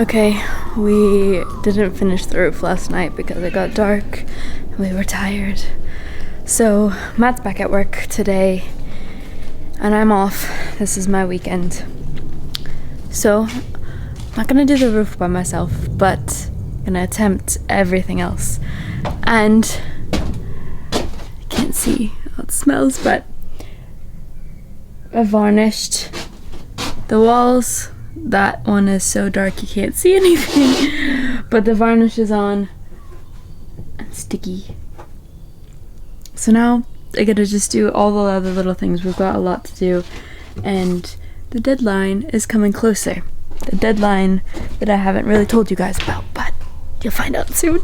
Okay, we didn't finish the roof last night because it got dark and we were tired. So Matt's back at work today and I'm off. This is my weekend. So I'm not gonna do the roof by myself, but I'm gonna attempt everything else. And I can't see how it smells, but I varnished the walls. That one is so dark you can't see anything, but the varnish is on and sticky. So now I gotta just do all the other little things. We've got a lot to do and the deadline is coming closer. The deadline that I haven't really told you guys about, but you'll find out soon.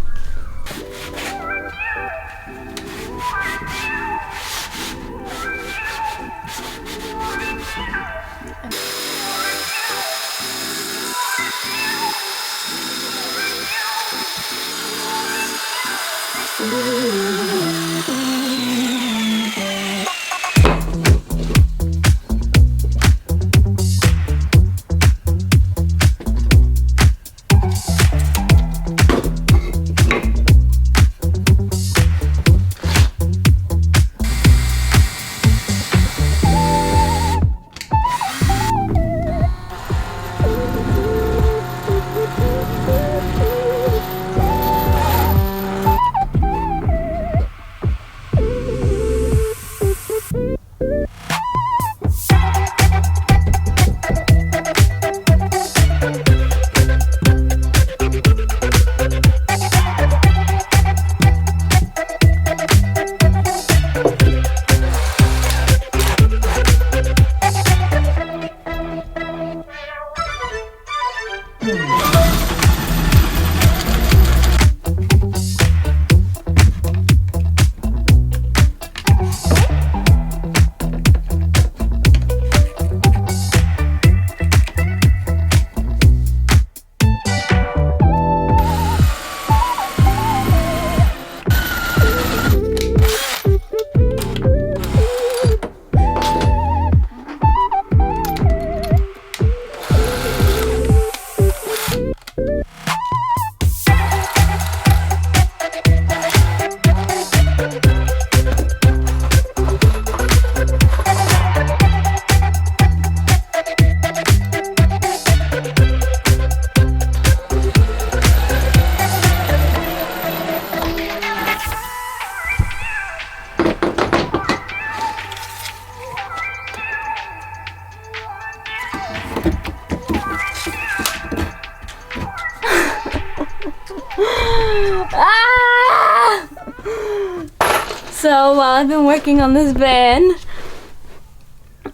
So while I've been working on this van,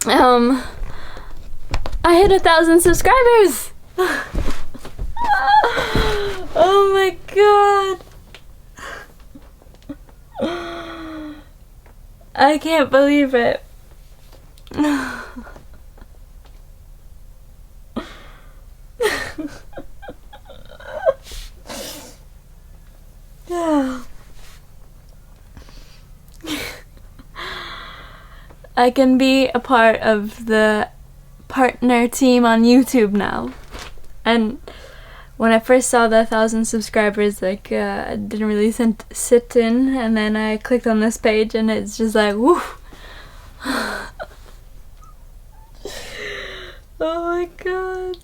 I hit 1,000 subscribers. Oh my god. I can't believe it. I can be a part of the partner team on YouTube now. And when I first saw the 1,000 subscribers, I didn't really sit in, and then I clicked on this page and it's just like, woo. Oh my god.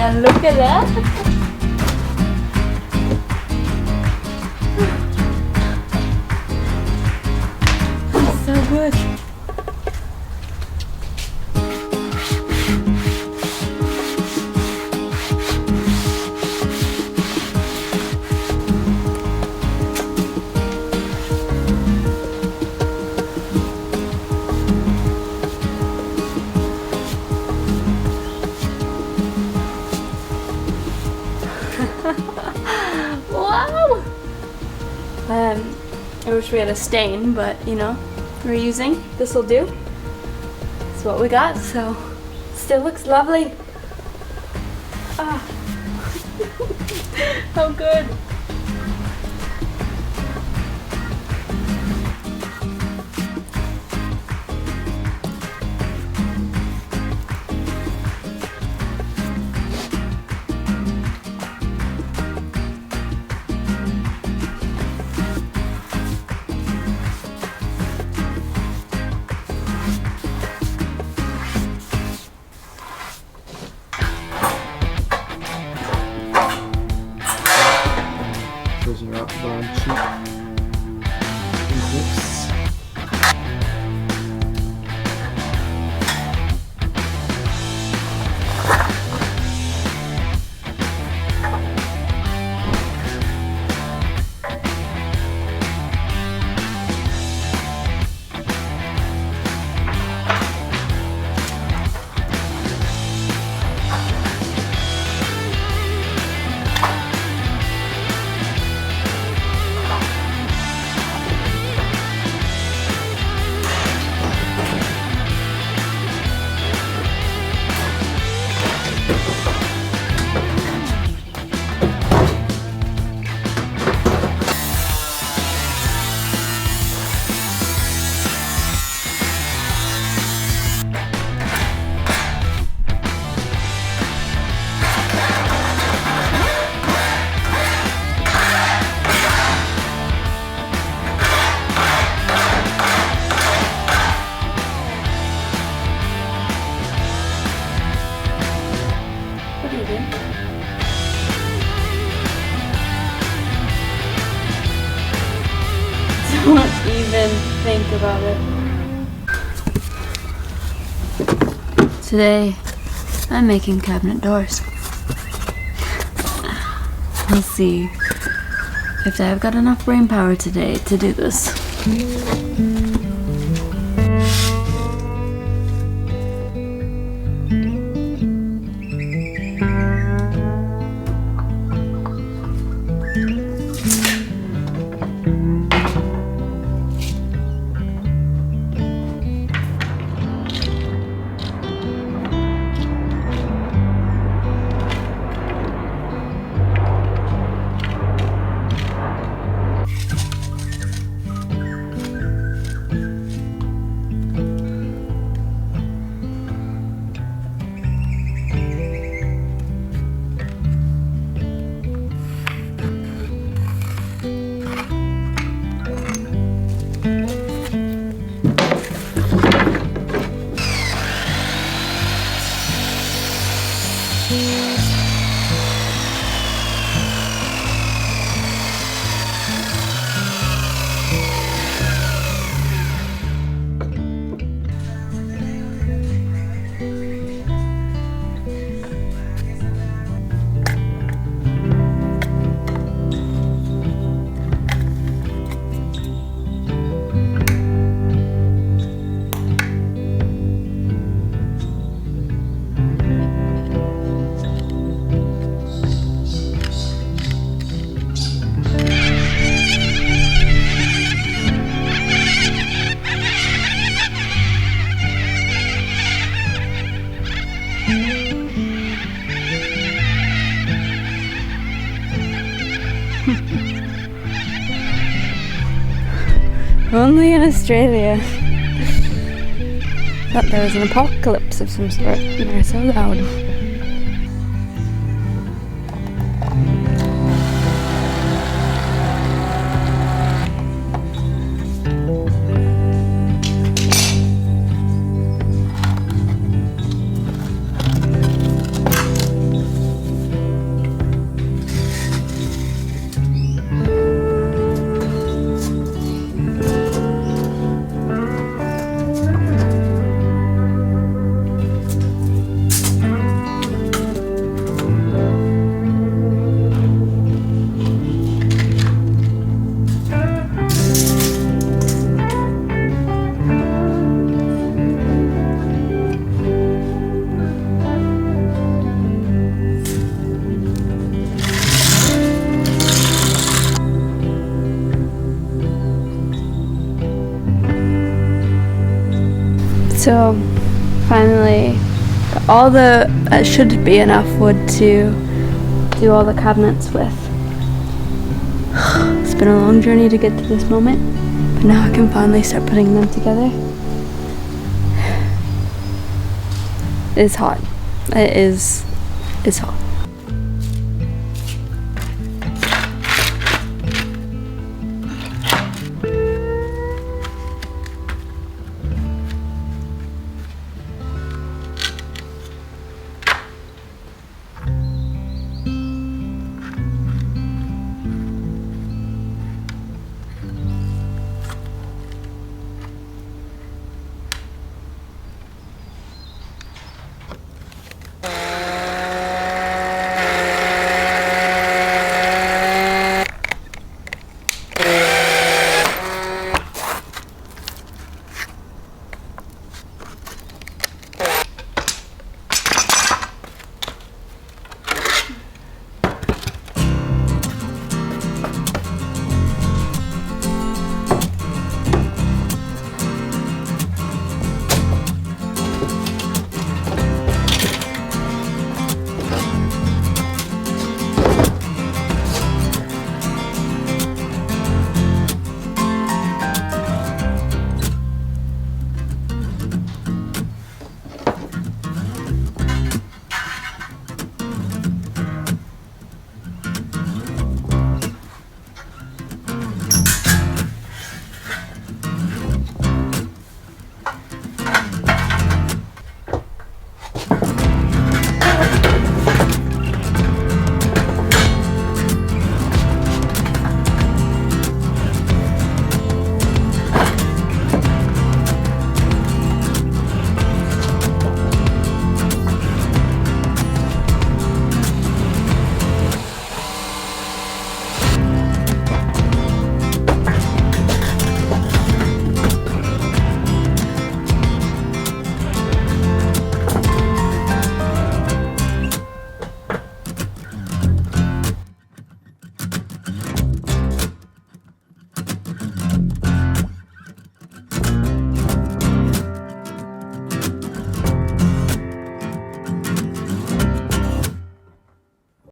Yeah, look at that. That's so good. Wow! I wish we had a stain, but you know, we're using. This will do. That's what we got, so still looks lovely. Ah. How good. Those are up bottom cheek. Lips. Don't even think about it. Today, I'm making cabinet doors. We'll see if I've got enough brain power today to do this. Only in Australia. Thought there was an apocalypse of some sort. They're so loud. So finally got all the should be enough wood to do all the cabinets with. It's been a long journey to get to this moment, but now I can finally start putting them together. It's hot. It's hot.